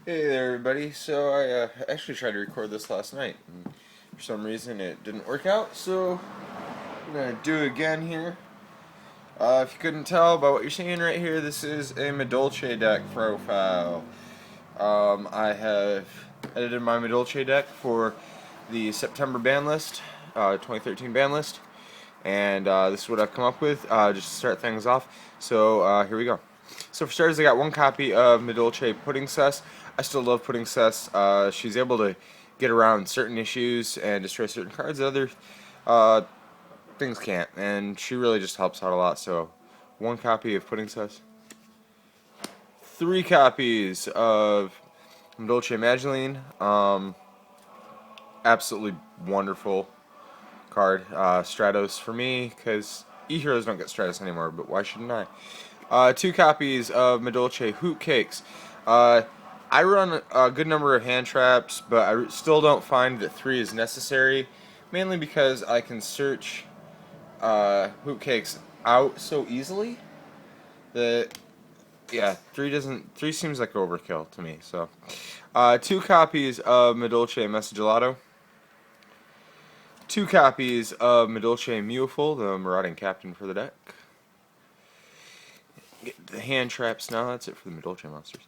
Hey there, everybody. So I actually tried to record this last night, and for some reason it didn't work out. So I'm gonna do it again here. If you couldn't tell by what you're seeing right here, this is a Madolche deck profile. I have edited my Madolche deck for the September ban list, 2013 ban list, and this is what I've come up with just to start things off. So here we go. So for starters, I got one copy of Madolche Pudding Cess. I still love Pudding Cess. She's able to get around certain issues and destroy certain cards that other uh, things can't, and she really just helps out a lot. So one copy of Pudding Cess. Three copies of Madolche Mageline. Absolutely wonderful card. Stratos for me, because E-Heroes don't get Stratos anymore, but why shouldn't I? Two copies of Madolche Hoot Cakes. I run a good number of hand traps, but I still don't find that three is necessary, mainly because I can search Hoot Cakes out so easily that, yeah, three seems like overkill to me. So, two copies of Madolche Messagelato. Two copies of Madolche Mewful, the Marauding Captain for the deck. Get the hand traps now, that's it for the Madolche monsters.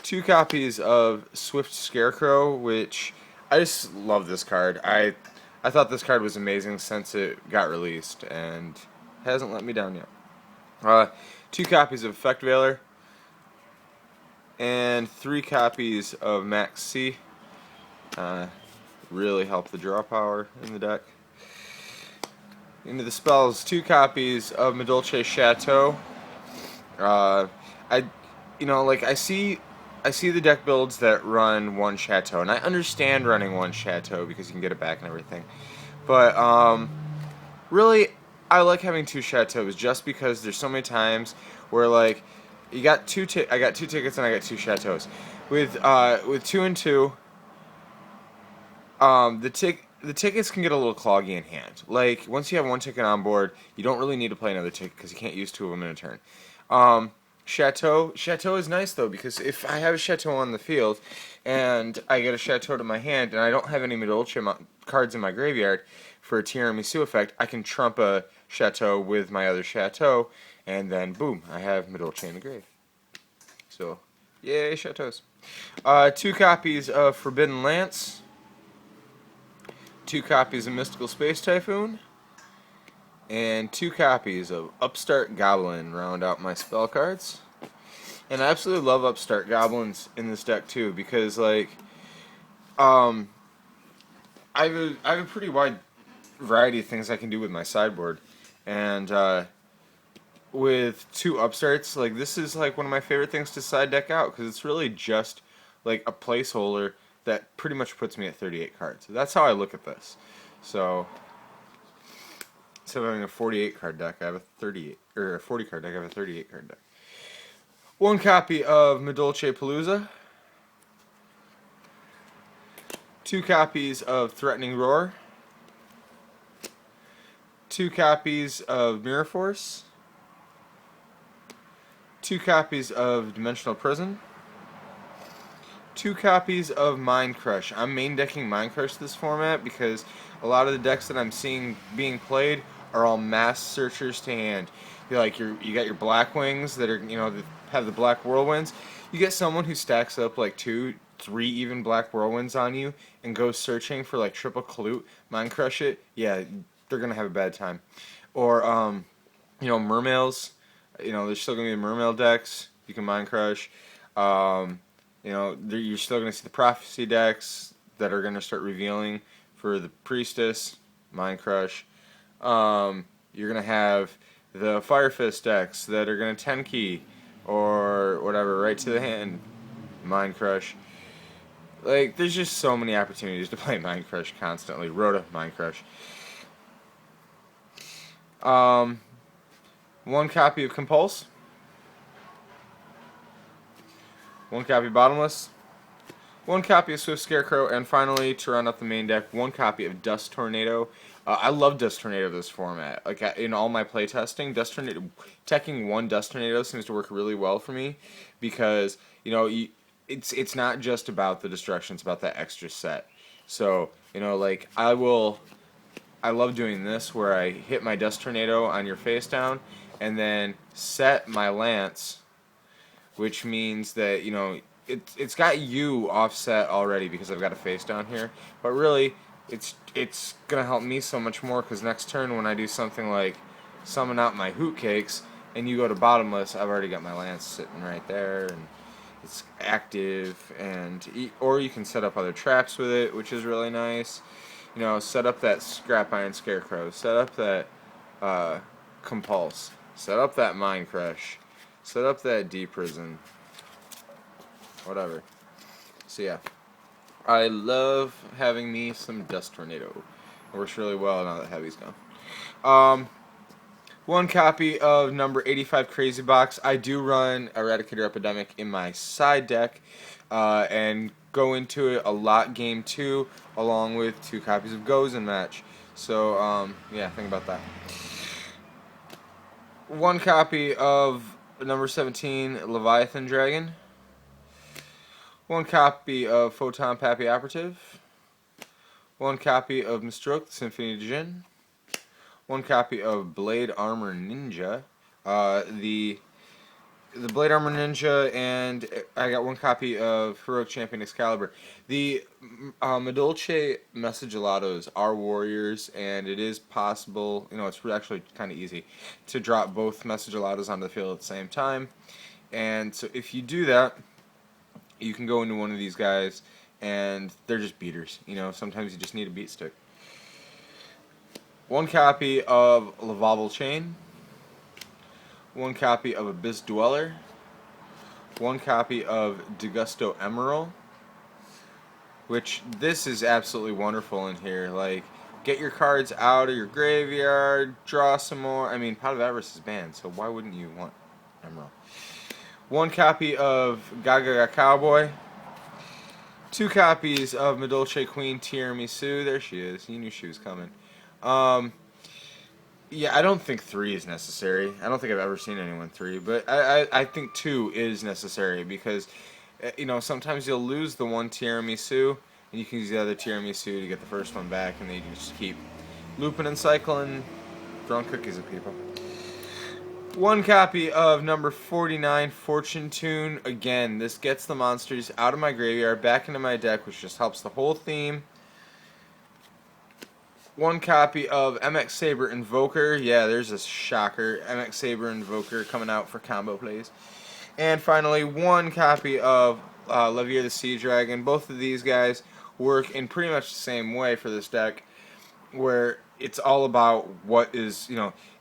Two copies of Swift Scarecrow, which I just love this card. I thought this card was amazing since it got released, and hasn't let me down yet. Two copies of Effect Veiler, and three copies of Max C. Really help the draw power in the deck. Into the spells, two copies of Madolche Chateau. I see the deck builds that run one Chateau, and I understand running one Chateau because you can get it back and everything. But really, I like having two Chateaus just because there's so many times where like I got two tickets and I got two Chateaus. With two and two, the tickets can get a little cloggy in hand. Like once you have one ticket on board, you don't really need to play another ticket because you can't use two of them in a turn. Chateau is nice though because if I have a Chateau on the field and I get a Chateau to my hand and I don't have any Madolche cards in my graveyard for a tiramisu effect, I can trump a Chateau with my other Chateau and then boom, I have Madolche in the grave. So, yay Chateaus. Two copies of Forbidden Lance. Two copies of Mystical Space Typhoon. And two copies of Upstart Goblin round out my spell cards. And I absolutely love Upstart Goblins in this deck too because like I have a pretty wide variety of things I can do with my sideboard. And with two Upstarts, like this is like one of my favorite things to side deck out because it's really just like a placeholder that pretty much puts me at 38 cards. That's how I look at this. So instead of having a 48 card deck, I have a 38 or a 40 card deck. I have a 38 card deck. One copy of Madolche Palooza. Two copies of Threatening Roar. Two copies of Mirror Force. Two copies of Dimensional Prison. Two copies of Mind Crush. I'm main decking Mind Crush this format because a lot of the decks that I'm seeing being played are all mass searchers to hand. You got your Black Wings that are that have the Black Whirlwinds. You get someone who stacks up like 2, 3 even Black Whirlwinds on you and goes searching for like triple Clute, Mind Crush it. Yeah, they're gonna have a bad time. Or Mermails. There's still gonna be Mermail decks. You can Mind Crush. You're still going to see the Prophecy decks that are going to start revealing for the Priestess, Mind Crush. You're going to have the Fire Fist decks that are going to 10 key or whatever, right to the hand, Mind Crush. Like, there's just so many opportunities to play Mind Crush constantly. Rhoda, Mind Crush. One copy of Compulse. One copy Bottomless, one copy of Swift Scarecrow, and finally, to round out the main deck, one copy of Dust Tornado. I love Dust Tornado this format. Like in all my playtesting, Dust Tornado, teching one Dust Tornado seems to work really well for me because it's not just about the destruction, it's about that extra set. So, like I love doing this where I hit my Dust Tornado on your face down and then set my Lance, which means that, it's got you offset already because I've got a face down here. But really, it's going to help me so much more because next turn when I do something like summon out my Hoot Cakes and you go to bottomless, I've already got my Lance sitting right there and it's active, or you can set up other traps with it, which is really nice. Set up that Scrap Iron Scarecrow, set up that Compulse, set up that Mind Crush, set up that Deep Prison, whatever. So yeah, I love having me some Dust Tornado. It works really well now that Heavy's gone. One copy of number 85 Crazy Box. I do run Eradicator Epidemic in my side deck, and go into it a lot game 2, along with 2 copies of Goes in match. So, yeah, think about that. One copy of number 17 Leviathan Dragon. One copy of Photon Pappy Operative. One copy of Mistroke, Symphony de Jin. One copy of Blade Armor Ninja. The Blade Armor Ninja, and I got one copy of Heroic Champion Excalibur. The Madolche Messagelados are warriors, and it is possible, it's actually kind of easy to drop both Messagelados onto the field at the same time. And so if you do that, you can go into one of these guys, and they're just beaters. Sometimes you just need a beat stick. One copy of Lavable Chain. One copy of Abyss Dweller. One copy of Degusto Emerald. Which, this is absolutely wonderful in here. Like, get your cards out of your graveyard, draw some more. I mean, Pot of Avarice is banned, so why wouldn't you want Emerald? One copy of Gaga Cowboy. 2 copies of Madolche Queen Tiramisu. There she is. You knew she was coming. Yeah, I don't think 3 is necessary. I don't think I've ever seen anyone 3, but I think 2 is necessary because, sometimes you'll lose the one tiramisu, and you can use the other tiramisu to get the first one back, and then you can just keep looping and cycling, throwing cookies at people. One copy of number 49 Fortune Tune. Again, this gets the monsters out of my graveyard, back into my deck, which just helps the whole theme. One copy of MX Saber Invoker. Yeah, there's a shocker. MX Saber Invoker coming out for combo plays. And finally, one copy of Levier the Sea Dragon. Both of these guys work in pretty much the same way for this deck, where it's all about what is,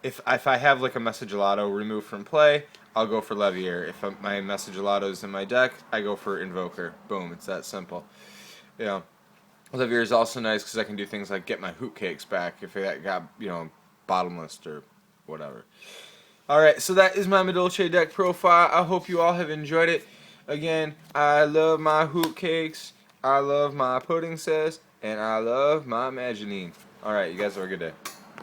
if I have like a Messagelato removed from play, I'll go for Levier. If my Messagelato is in my deck, I go for Invoker. Boom, it's that simple. Levier is also nice because I can do things like get my Hoot Cakes back if that got, bottomless or whatever. Alright, so that is my Madolche deck profile. I hope you all have enjoyed it. Again, I love my Hoot Cakes, I love my pudding cess, and I love my Imaginine. Alright, you guys have a good day.